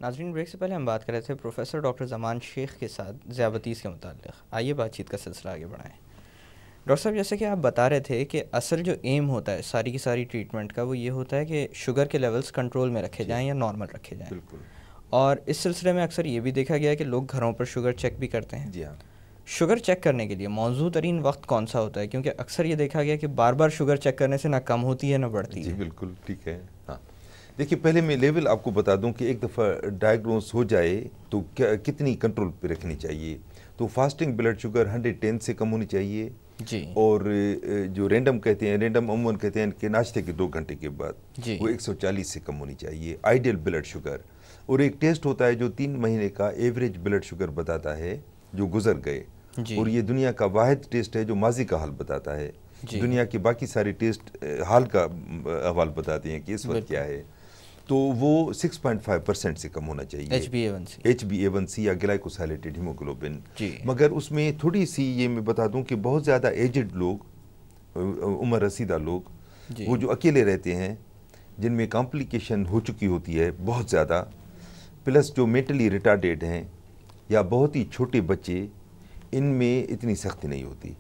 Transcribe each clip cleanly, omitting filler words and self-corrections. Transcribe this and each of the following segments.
ناظرین، بریک سے پہلے ہم بات کر رہے تھے پروفیسر ڈاکٹر زمان شیخ کے ساتھ ذیابطیس کے متعلق. آئیے بات چیت کا سلسلہ آگے بڑھائیں. ڈاکٹر صاحب، جیسے کہ آپ بتا رہے تھے کہ اصل جو ایم ہوتا ہے ساری کی ساری ٹریٹمنٹ کا، وہ یہ ہوتا ہے کہ شوگر کے لیولز کنٹرول میں رکھے جائیں یا نارمل رکھے جائیں. بالکل. اور اس سلسلے میں اکثر یہ بھی دیکھا گیا ہے کہ لوگ گھروں پر شوگر چیک بھی کرتے ہیں. جی ہاں. شوگر چیک کرنے کے لیے موزوں ترین وقت کون سا ہوتا ہے؟ کیونکہ اکثر یہ دیکھا گیا کہ بار بار شوگر چیک کرنے سے نہ کم ہوتی ہے نہ بڑھتی ہے. جی بالکل ٹھیک ہے. ہاں دیکھیے، پہلے میں لیول آپ کو بتا دوں کہ ایک دفعہ ڈائگنوز ہو جائے تو کتنی کنٹرول پہ رکھنی چاہیے. تو فاسٹنگ بلڈ شوگر 110 سے کم ہونی چاہیے. جی. اور جو رینڈم کہتے ہیں، رینڈم عموماً کہتے ہیں کہ ناشتے کے 2 گھنٹے کے بعد وہ 140 سے کم ہونی چاہیے آئیڈیل بلڈ شوگر. اور ایک ٹیسٹ ہوتا ہے جو 3 مہینے کا ایوریج بلڈ شوگر بتاتا ہے جو گزر گئے. اور یہ دنیا کا واحد ٹیسٹ ہے جو ماضی کا حال بتاتا ہے. دنیا کے باقی سارے ٹیسٹ حال کا احوال بتاتے ہیں کہ اس وقت کیا ہے. تو وہ 6.5% سے کم ہونا چاہیے HbA1c یا گلائکوسائلیٹڈ ہیموگلوبن. مگر اس میں تھوڑی سی یہ میں بتا دوں کہ بہت زیادہ ایجڈ لوگ، عمر رسیدہ لوگ، وہ جو اکیلے رہتے ہیں، جن میں کمپلیکیشن ہو چکی ہوتی ہے بہت زیادہ، پلس جو مینٹلی ریٹارڈیڈ ہیں یا بہت ہی چھوٹے بچے، ان میں اتنی سختی نہیں ہوتی.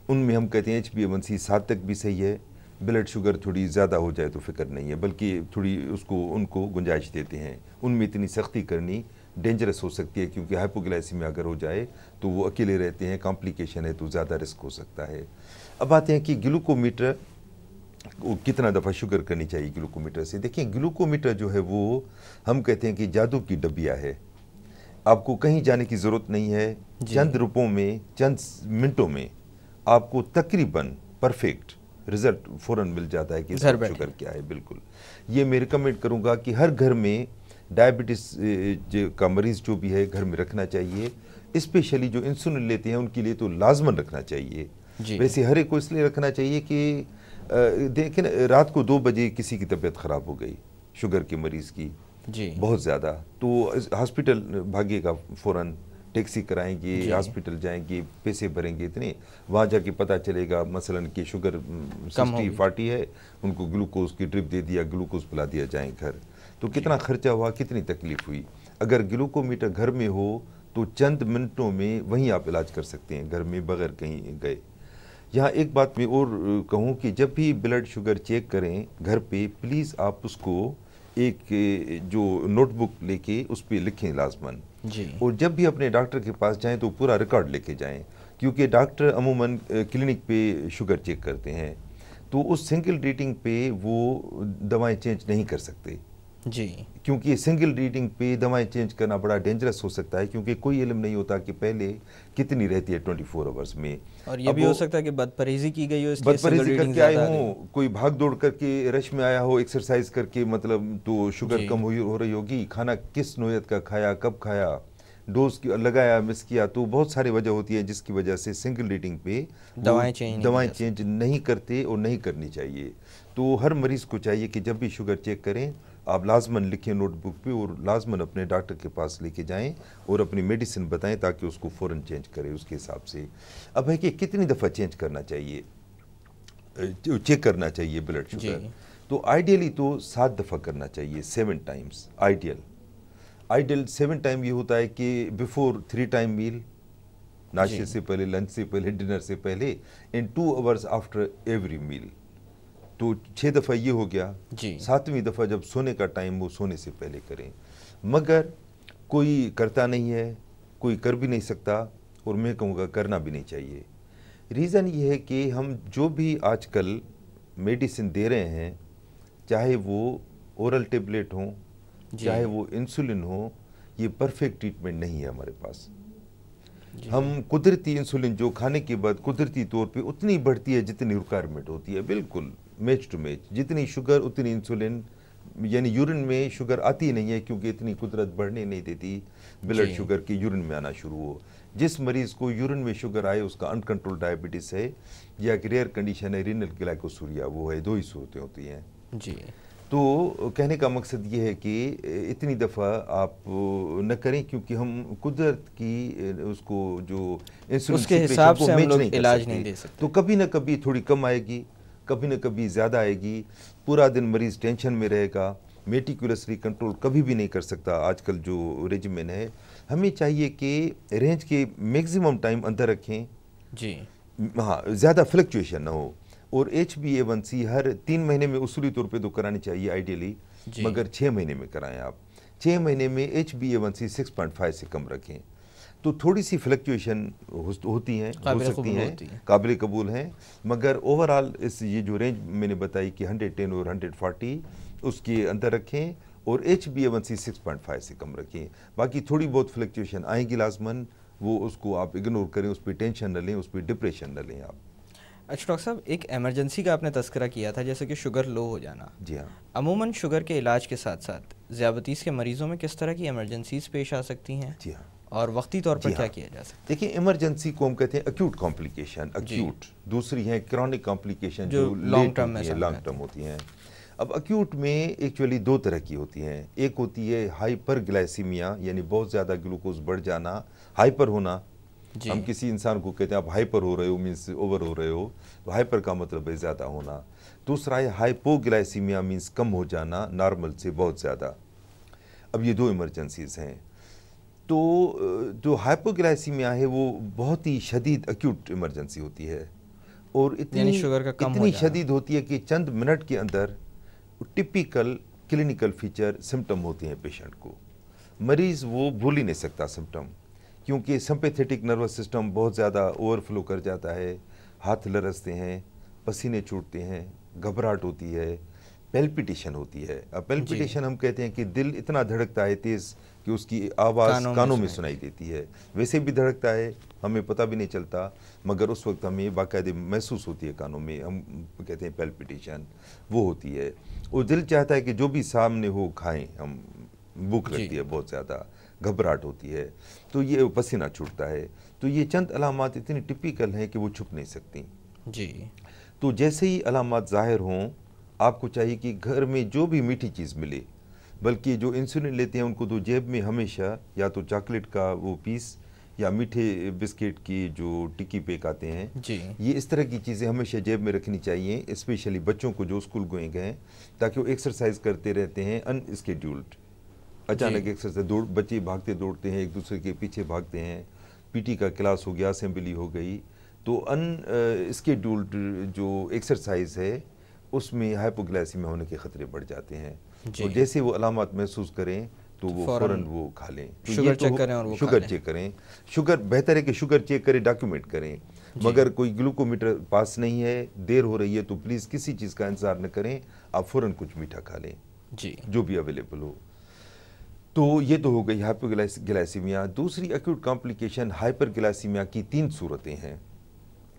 ان میں ہم کہتے ہیں HbA1c 7 تک بھی صحیح ہے. بلڈ شوگر تھوڑی زیادہ ہو جائے تو فکر نہیں ہے، بلکہ تھوڑی ان کو گنجائش دیتے ہیں. ان میں اتنی سختی کرنی ڈینجرس ہو سکتی ہے، کیونکہ ہائپوگلائسیمیا اگر ہو جائے تو وہ اکیلے رہتے ہیں، کمپلیکیشن ہے تو زیادہ رسک ہو سکتا ہے. اب آتے ہیں کہ گلوکومیٹر کتنا دفعہ شوگر کرنی چاہیے. گلوکومیٹر سے دیکھیں، گلوکومیٹر جو ہے وہ ہم کہتے ہیں کہ جادو کی ڈبیا ہے. آپ کو کہیں جانے کی ضرورت نہیں ہے. چند روپوں میں، چند منٹوں میں آپ کو تقریباً پرفیکٹ رزلٹ فوراً مل جاتا ہے کہ اس کا شوگر کیا ہے. بالکل. یہ میں ریکمینڈ کروں گا کہ ہر گھر میں ڈائبٹیز کا مریض جو بھی ہے گھر میں رکھنا چاہیے. اسپیشلی جو انسولین لیتے ہیں ان کے لیے تو لازماً رکھنا چاہیے. ویسے ہر ایک کو اس لیے رکھنا چاہیے کہ دیکھیں رات کو 2 بجے کسی کی طبیعت خراب ہو گئی شوگر کے مریض کی بہت زیادہ، تو ہاسپٹل بھاگے گا فوراً. ٹیکسی کرائیں گے، ہاسپٹل جائیں گے، پیسے بھریں گے اتنے، وہاں جا کے پتہ چلے گا مثلاً کہ شوگر 60-40 ہے، ان کو گلوکوز کی ڈرپ دے دیا، گلوکوز پلا دیا جائیں گھر. تو کتنا خرچہ ہوا، کتنی تکلیف ہوئی. اگر گلوکومیٹر گھر میں ہو تو چند منٹوں میں وہیں آپ علاج کر سکتے ہیں گھر میں بغیر کہیں گئے. یہاں ایک بات میں اور کہوں کہ جب بھی بلڈ شوگر چیک کریں گھر پہ، پلیز آپ اس کو ایک جو نوٹ بک لے کے اس پہ لکھیں لازماً. اور جب بھی اپنے ڈاکٹر کے پاس جائیں تو پورا ریکارڈ لے کے جائیں، کیونکہ ڈاکٹر عموماً کلینک پہ شوگر چیک کرتے ہیں تو اس سنگل ریڈنگ پہ وہ دوائیں چینج نہیں کر سکتے. کیونکہ سنگل ریڈنگ پہ دوائیں چینج کرنا بڑا ڈینجرس ہو سکتا ہے، کیونکہ کوئی علم نہیں ہوتا کہ پہلے کتنی رہتی ہے 24 آورز میں. اور یہ بھی ہو سکتا ہے کہ بدپریزی کی گئی ہو، بدپریزی کر کے آئے ہوں، کوئی بھاگ دوڑ کر کے رش میں آیا ہو ایکسرسائز کر کے، مطلب تو شوگر کم ہو رہی ہوگی. کھانا کس نوعیت کا کھایا، کب کھایا، ڈوز لگایا، مس کیا، تو بہت ساری وجہ ہوتی ہے جس کی وجہ سے سنگل ریڈنگ پہ دوائیں چینج نہیں کرتے اور نہیں کرنی چاہیے. تو ہر مریض کو چاہیے کہ جب بھی شوگر چیک کریں آپ لازماً لکھیں نوٹ بک پہ، اور لازماً اپنے ڈاکٹر کے پاس لے کے جائیں اور اپنی میڈیسن بتائیں تاکہ اس کو فوراً چینج کرے اس کے حساب سے. اب ہے کہ کتنی دفعہ چینج کرنا چاہیے، چیک کرنا چاہیے بلڈ شوگر. تو آئیڈیلی تو 7 دفعہ کرنا چاہیے، 7 ٹائمز آئیڈیل 7 ٹائم یہ ہوتا ہے کہ بیفور 3 ٹائم میل، ناشتے سے پہلے، لنچ سے پہلے، ڈنر سے پہلے، اینڈ 2 hours آفٹر ایوری میل. تو 6 دفعہ یہ ہو گیا. 7ویں دفعہ جب سونے کا ٹائم ہو سونے سے پہلے کریں. مگر کوئی کرتا نہیں ہے، کوئی کر بھی نہیں سکتا، اور میں کہوں گا کرنا بھی نہیں چاہیے. ریزن یہ ہے کہ ہم جو بھی آج کل میڈیسن دے رہے ہیں، چاہے وہ اورل ٹیبلیٹ ہوں، چاہے وہ انسولین ہو، یہ پرفیکٹ ٹریٹمنٹ نہیں ہے ہمارے پاس. ہم قدرتی انسولین جو کھانے کے بعد قدرتی طور پہ اتنی بڑھتی ہے جتنی ریکوائرمنٹ ہوتی ہے، بالکل میچ ٹو میچ، جتنی شوگر اتنی انسولین، یعنی یورین میں شوگر آتی نہیں ہے کیونکہ اتنی قدرت بڑھنے نہیں دیتی بلڈ شوگر کی یورین میں آنا شروع ہو. جس مریض کو یورین میں شوگر آئے اس کا انکنٹرول ڈائبٹیس ہے، یا ایک ریئر کنڈیشن ہے رینل گلائکوسوریا، وہ ہے. 2 ہی صورتیں ہوتی ہیں. تو کہنے کا مقصد یہ ہے کہ اتنی دفعہ آپ نہ کریں، کیونکہ ہم قدرت کی اس کو جو انسولین اس کے حساب سے ہم لوگ علاج نہیں دے سکتے. تو کبھی نہ کبھی تھوڑی کم آئے گی، کبھی نہ کبھی زیادہ آئے گی. پورا دن مریض ٹینشن میں رہے گا، میٹیکولسلی کنٹرول کبھی بھی نہیں کر سکتا آج کل جو ریجیمن ہے. ہمیں چاہیے کہ رینج کے میگزیمم ٹائم اندر رکھیں جی ہاں زیادہ فلکچویشن نہ ہو. اور HbA1c ہر 3 مہینے میں اصولی طور پہ تو کرانی چاہیے آئیڈیلی, مگر 6 مہینے میں کرائیں آپ. 6 مہینے میں HbA1c 6.5 سے کم رکھیں تو تھوڑی سی فلکچویشن ہوتی ہیں, ہو سکتی ہیں, قابل قبول ہیں, مگر اوورآل یہ جو رینج میں نے بتائی کہ 110 اور 140 اس کے اندر رکھیں اور HbA1c 6.5 سے کم رکھیں. باقی تھوڑی بہت فلکچویشن آئیں گی لازماً, وہ اس کو آپ اگنور کریں, اس پہ ٹینشن نہ لیں, اس پہ ڈپریشن نہ لیں آپ. اچھا ڈاکٹر صاحب, ایک ایمرجنسی کا آپ نے تذکرہ کیا تھا جیسے کہ شوگر لو ہو جانا. جی ہاں. عموماً شوگر کے علاج کے ساتھ ساتھ ذیابیطیس کے مریضوں میں کس طرح کی ایمرجنسیز پیش آ سکتی ہیں؟ جی ہاں. اور وقتی طور پر کیا کیا جا سکتا ہے؟ دیکھیں ایمرجنسی کو ہم کہتے ہیں ایکیوٹ کمپلیکیشن, ایکیوٹ. دوسری ہیں کرونک کمپلیکیشن جو لانگ ٹرم ہوتی ہیں. اب ایکیوٹ میں ایکچولی 2 طرح کی ہوتی ہیں. ایک ہوتی ہے ہائپر گلائسیمیا, یعنی بہت زیادہ گلوکوز بڑھ جانا, ہائپر ہونا. ہم کسی انسان کو کہتے ہیں آپ ہائپر ہو رہے ہو, مینس اوور ہو رہے ہو, تو ہائپر کا مطلب ہے زیادہ ہونا. دوسرا ہے ہائپو گلائسیمیا, مینس کم ہو جانا نارمل سے بہت زیادہ. اب یہ 2 ایمرجنسیز ہیں. تو جو ہائپو گلائسیمیا ہے وہ بہت ہی شدید ایکیوٹ ایمرجنسی ہوتی ہے, اور اتنی شدید ہوتی ہے کہ چند منٹ کے اندر ٹپیکل کلینکل فیچر سمٹم ہوتے ہیں پیشنٹ کو. مریض وہ بھول ہی نہیں سکتا سمٹم, کیونکہ سمپیتھیٹک نروس سسٹم بہت زیادہ اوور فلو کر جاتا ہے, ہاتھ لرزتے ہیں, پسینے چھوٹتے ہیں, گھبراہٹ ہوتی ہے, پیلپیٹیشن ہوتی ہے. اب پیلپیٹیشن ہم کہتے ہیں کہ دل اتنا دھڑکتا ہے تیز کہ اس کی آواز کانوں میں سنائی دیتی ہے. ویسے بھی دھڑکتا ہے, ہمیں پتہ بھی نہیں چلتا, مگر اس وقت ہمیں باقاعدہ محسوس ہوتی ہے کانوں میں, ہم کہتے ہیں پیلپیٹیشن وہ ہوتی ہے. اور دل چاہتا ہے کہ جو بھی سامنے ہو کھائیں ہم, بھوک لگتی ہے بہت زیادہ, گھبراہٹ ہوتی ہے, تو یہ پسینہ چھوٹتا ہے. تو یہ چند علامات اتنی ٹپیکل ہیں کہ وہ چھپ نہیں سکتی. جی. تو جیسے ہی علامات ظاہر ہوں, آپ کو چاہیے کہ گھر میں جو بھی میٹھی چیز ملے, بلکہ جو انسولین لیتے ہیں ان کو تو جیب میں ہمیشہ یا تو چاکلیٹ کا وہ پیس یا میٹھے بسکٹ کی جو ٹکی پیک آتے ہیں, یہ اس طرح کی چیزیں ہمیشہ جیب میں رکھنی چاہیے, اسپیشلی بچوں کو جو اسکول گوئنگ ہیں, تاکہ وہ ایکسرسائز کرتے رہتے ہیں ان اسکیڈیولڈ. اچانک ایکسرسائز بچے بھاگتے دوڑتے ہیں, ایک دوسرے کے پیچھے بھاگتے ہیں, پی ٹی کا کلاس ہو گیا, اسمبلی ہو گئی, تو ان اسکیڈیولڈ جو ایکسرسائز ہے اس میں ہائپوگلائسیمیا ہونے کے خطرے بڑھ جاتے ہیں. تو جیسے وہ علامات محسوس کریں تو وہ فوراً وہ کھا لیں. شوگر چیک کریں, اور شوگر چیک کریں. شوگر بہتر ہے کہ شوگر چیک کریں, ڈاکیومنٹ کریں. مگر کوئی گلوکومیٹر پاس نہیں ہے, دیر ہو رہی ہے, تو پلیز کسی چیز کا انتظار نہ کریں, آپ فوراً کچھ میٹھا کھا لیں جو بھی اویلیبل ہو. تو یہ تو ہو گئی ہائپر گلائسیمیا. دوسری ایکوٹ کمپلیکیشن ہائپر گلائسیمیا کی 3 صورتیں ہیں.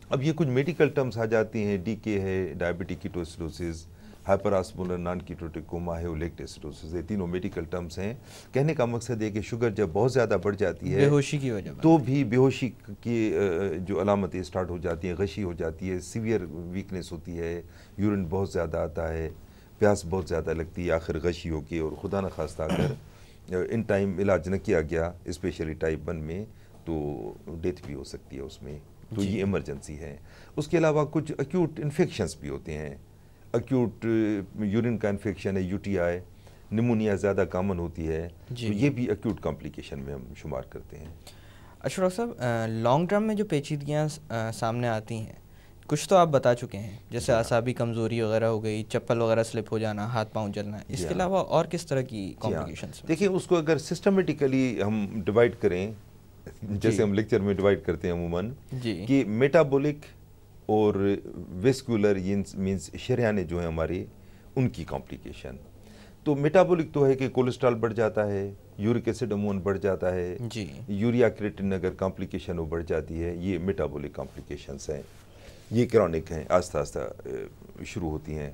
اب یہ کچھ میڈیکل ٹرمز آ جاتی ہیں, ڈی کے ہے, ڈائبٹک کیٹوسیڈوسس, ہائپر آسمولر نان کیٹوٹک کوما ہے, اور لیکٹ ایسیڈوسس, یہ تینوں میڈیکل ٹرمز ہیں. کہنے کا مقصد ہے کہ شوگر جب بہت زیادہ بڑھ جاتی ہے, بیہوشی کی وجہ تو بھی بیہوشی کی جو علامتیں اسٹارٹ ہو جاتی ہیں, غشی ہو جاتی ہے, سیویئر ویکنیس ہوتی ہے, یورین بہت زیادہ آتا ہے, پیاس بہت زیادہ لگتی ہے, آخر غشی ہو کے, اور خدا نخواستہ اگر ان ٹائم علاج نہ کیا گیا اسپیشلی ٹائپ 1 میں, تو ڈیتھ بھی ہو سکتی ہے اس میں. تو یہ ایمرجنسی ہے. اس کے علاوہ کچھ ایکیوٹ انفیکشنز بھی ہوتے ہیں. ایکیوٹ یورین کا انفیکشن ہے, یو ٹی آئی, نمونیا زیادہ کامن ہوتی ہے, تو یہ بھی ایکیوٹ کمپلیکیشن میں ہم شمار کرتے ہیں. اچھا ڈاکٹر صاحب, لانگ ٹرم میں جو پیچیدگیاں سامنے آتی ہیں, کچھ تو آپ بتا چکے ہیں, جیسے اعصابی کمزوری وغیرہ ہو گئی, چپل وغیرہ سلپ ہو جانا, ہاتھ پاؤں جلنا, اس کے علاوہ اور کس طرح کی کمپلیکیشنز؟ دیکھیں اس کو اگر سسٹمیٹیکلی ہم ڈیوائڈ کریں, جیسے ہم لیکچر میں ڈیوائڈ کرتے ہیں عموماً, کہ میٹابولک اور ویسکولر مینس شریانے جو ہیں ہمارے, ان کی کمپلیکیشن. تو میٹابولک تو ہے کہ کولیسٹرول بڑھ جاتا ہے, یورک ایسڈ عموماً بڑھ جاتا ہے, یوریا کریٹن اگر کمپلیکیشن وہ بڑھ جاتی ہے, یہ میٹابولک کمپلیکیشنز ہیں. یہ کرونک ہیں, آہستہ آہستہ شروع ہوتی ہیں.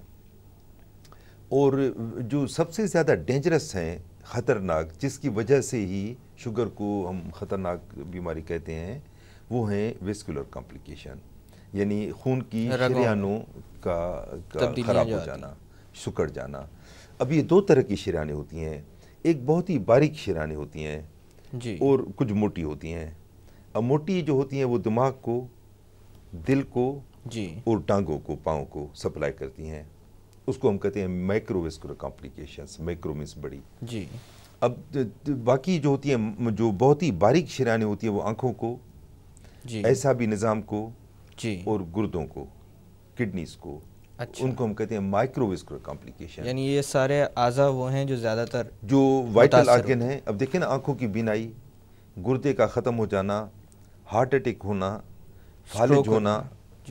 اور جو سب سے زیادہ ڈینجرس ہیں, خطرناک, جس کی وجہ سے ہی شوگر کو ہم خطرناک بیماری کہتے ہیں, وہ ہیں ویسکولر کمپلیکیشن, یعنی خون کی شریانوں کا خراب ہو جانا, سکڑ جانا. اب یہ 2 طرح کی شریانیں ہوتی ہیں. ایک بہت ہی باریک شریانیں ہوتی ہیں, اور کچھ موٹی ہوتی ہیں. اب موٹی جو ہوتی ہیں وہ دماغ کو, دل کو, اور ٹانگوں کو, پاؤں کو سپلائی کرتی ہیں. اس کو ہم کہتے ہیں micro vascular complications. Micro means بڑی. جی. اب باقی جو ہوتی ہیں جو بہت ہی باریک شریانیں ہوتی ہیں وہ آنکھوں کو, اعصابی نظام کو, اور گردوں کو, کڈنیز کو, ان کو ہم کہتے ہیں مائکرو ویسکولر کمپلیکیشن. یعنی یہ سارے اعضاء وہ ہیں جو زیادہ تر جو وائٹل آرگن ہیں. اب دیکھیں نا, آنکھوں کی بینائی, گردے کا ختم ہو جانا, ہارٹ اٹیک ہونا, فالج ہونا,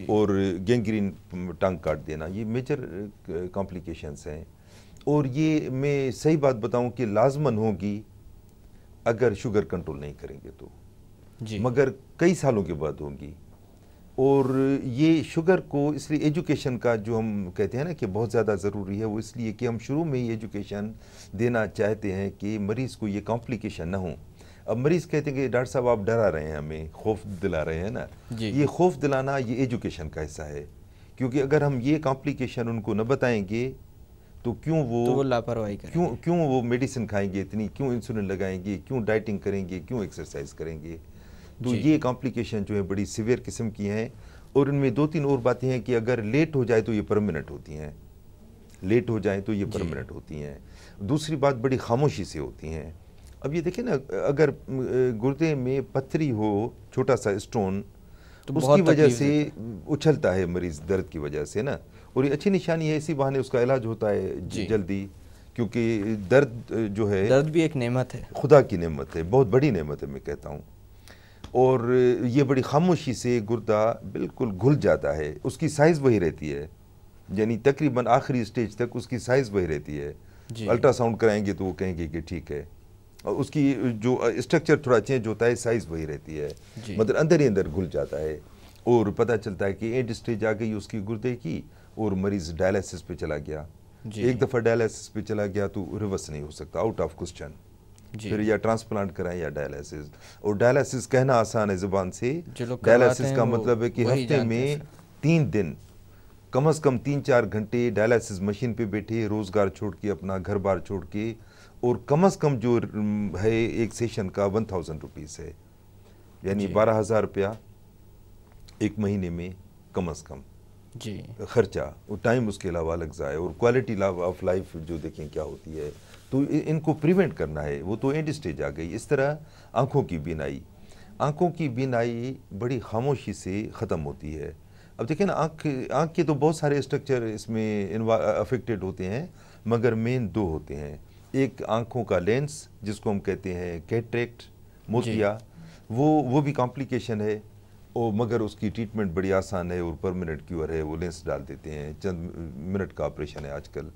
اور گینگرین ٹنگ کاٹ دینا, یہ میجر کمپلیکیشنز ہیں. اور یہ میں صحیح بات بتاؤں کہ لازماً ہوگی اگر شوگر کنٹرول نہیں کریں گے تو, مگر کئی سالوں کے بعد ہوگی. اور یہ شوگر کو اس لیے ایجوکیشن کا جو ہم کہتے ہیں نا کہ بہت زیادہ ضروری ہے, وہ اس لیے کہ ہم شروع میں ہی ایجوکیشن دینا چاہتے ہیں کہ مریض کو یہ کمپلیکیشن نہ ہوں. اب مریض کہتے ہیں کہ ڈاکٹر صاحب آپ ڈرا رہے ہیں, ہمیں خوف دلا رہے ہیں نا. یہ خوف دلانا یہ ایجوکیشن کا حصہ ہے, کیونکہ اگر ہم یہ کمپلیکیشن ان کو نہ بتائیں گے تو کیوں وہ لاپرواہی کریں گے, کیوں وہ میڈیسن کھائیں گے اتنی, کیوں انسولین لگائیں گے, کیوں ڈائٹنگ کریں گے, کیوں ایکسرسائز کریں گے. تو یہ کمپلیکیشن جو ہے بڑی سیویئر قسم کی ہیں. اور ان میں 2-3 اور باتیں ہیں کہ اگر لیٹ ہو جائے تو یہ پرماننٹ ہوتی ہیں, لیٹ ہو جائیں تو یہ پرماننٹ ہوتی ہیں. دوسری بات بڑی خاموشی سے ہوتی ہیں. اب یہ دیکھیں نا, اگر گردے میں پتھری ہو, چھوٹا سا اسٹون, اس کی وجہ سے اچھلتا ہے مریض درد کی وجہ سے نا, اور یہ اچھی نشانی ہے, اسی بہانے اس کا علاج ہوتا ہے جلدی, کیونکہ درد جو ہے, درد بھی ایک نعمت ہے, خدا کی نعمت ہے, بہت بڑی نعمت ہے میں کہتا ہوں. اور یہ بڑی خاموشی سے گردہ بالکل گھل جاتا ہے, اس کی سائز وہی رہتی ہے, یعنی تقریباً آخری اسٹیج تک اس کی سائز وہی رہتی ہے. الٹرا ساؤنڈ کرائیں گے تو وہ کہیں گے کہ ٹھیک ہے, اور اس کی جو اسٹرکچر تھوڑا چینج ہوتا ہے, سائز وہی رہتی ہے, مطلب اندر ہی اندر گھل جاتا ہے. اور پتہ چلتا ہے کہ اینڈ اسٹیج آ گئی اس کی گردے کی, اور مریض ڈائلسس پہ چلا گیا. ایک دفعہ ڈائلسس پہ چلا گیا تو ریورس نہیں ہو سکتا, آؤٹ آف کوسچن. پھر یا ٹرانسپلانٹ کرائیں یا ڈائلسس. اور ڈائلسس کہنا آسان ہے زبان سے, ڈائلسس کا مطلب ہے کہ ہفتے میں 3 دن کم از کم 3-4 گھنٹے ڈائلسس مشین پہ بیٹھے, روزگار چھوڑ کے, اپنا گھر بار چھوڑ کے, اور کم از کم جو ہے ایک سیشن کا 1000 روپیز ہے, یعنی 12,000 روپیہ ایک مہینے میں کم از کم خرچہ. اور ٹائم اس کے علاوہ الگ ضائع, اور کوالٹی آف لائف جو دیکھیں کیا ہوتی ہے. تو ان کو پریونٹ کرنا ہے, وہ تو اینڈ اسٹیج آ گئی. اس طرح آنکھوں کی بینائی, آنکھوں کی بینائی بڑی خاموشی سے ختم ہوتی ہے. اب دیکھیں نا, آنکھ کے تو بہت سارے اسٹرکچر اس میں افیکٹڈ ہوتے ہیں, مگر مین 2 ہوتے ہیں. ایک آنکھوں کا لینس جس کو ہم کہتے ہیں کیٹریکٹ, موتیا, وہ بھی کمپلیکیشن ہے, مگر اس کی ٹریٹمنٹ بڑی آسان ہے اور پرماننٹ کیور ہے. وہ لینس ڈال دیتے ہیں, چند منٹ کا آپریشن ہے آج کل.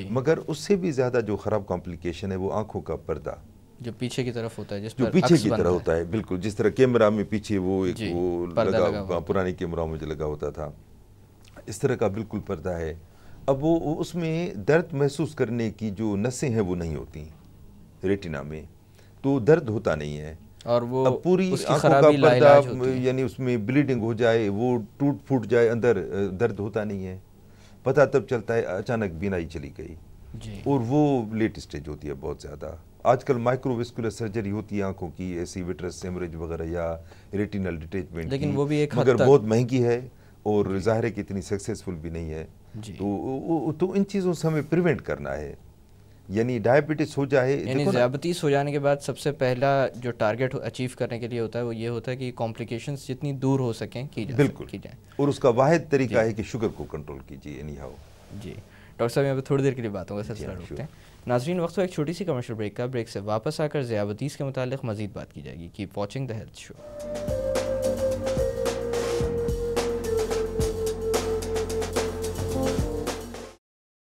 مگر اس سے بھی زیادہ جو خراب کمپلیکیشن ہے وہ آنکھوں کا پردہ, جو پیچھے کی طرف ہوتا ہے, جو پیچھے کی طرح ہوتا ہے, بالکل جس طرح کیمرہ میں پیچھے وہ ایک وہ لگا, پرانی کیمرہ میں جو لگا ہوتا تھا, اس طرح کا بالکل پردہ ہے. اب وہ اس میں درد محسوس کرنے کی جو نسیں ہیں وہ نہیں ہوتی ریٹنا میں, تو درد ہوتا نہیں ہے. اور وہ اب پوری آنکھوں کا پردہ, یعنی اس میں بلیڈنگ ہو جائے, وہ ٹوٹ پھوٹ جائے اندر, درد ہوتا نہیں ہے. پتہ تب چلتا ہے اچانک بینائی چلی گئی, اور وہ لیٹ اسٹیج ہوتی ہے بہت زیادہ. آج کل مائکرو ویسکولر سرجری ہوتی ہے آنکھوں کی, ایسی وٹرس ہیمریج وغیرہ یا ریٹینل ڈیٹیچمنٹ کی, وہ بھی ایک مگر بہت مہنگی ہے, اور ظاہر ہے کہ اتنی سکسیسفل بھی نہیں ہے. تو ان چیزوں سے ہمیں پریونٹ کرنا ہے. یعنی ڈائبٹیس ہو جائے, یعنی ذیابیطس ہو جانے کے بعد سب سے پہلا جو ٹارگٹ اچیو کرنے کے لیے ہوتا ہے وہ یہ ہوتا ہے کہ کمپلیکیشنز جتنی دور ہو سکیں کی جائیں. اور اس کا واحد طریقہ ہے کہ شوگر کو کنٹرول کیجیے اینی ہاؤ. جی ڈاکٹر صاحب, یہاں پہ تھوڑی دیر کے لیے باتوں کا سلسلہ روکتے ہیں. ناظرین, وقت ہو ایک چھوٹی سی کمرشل بریک کا. بریک سے واپس آ کر ذیابیطس کے متعلق مزید بات کی جائے گی. Keep watching the health show.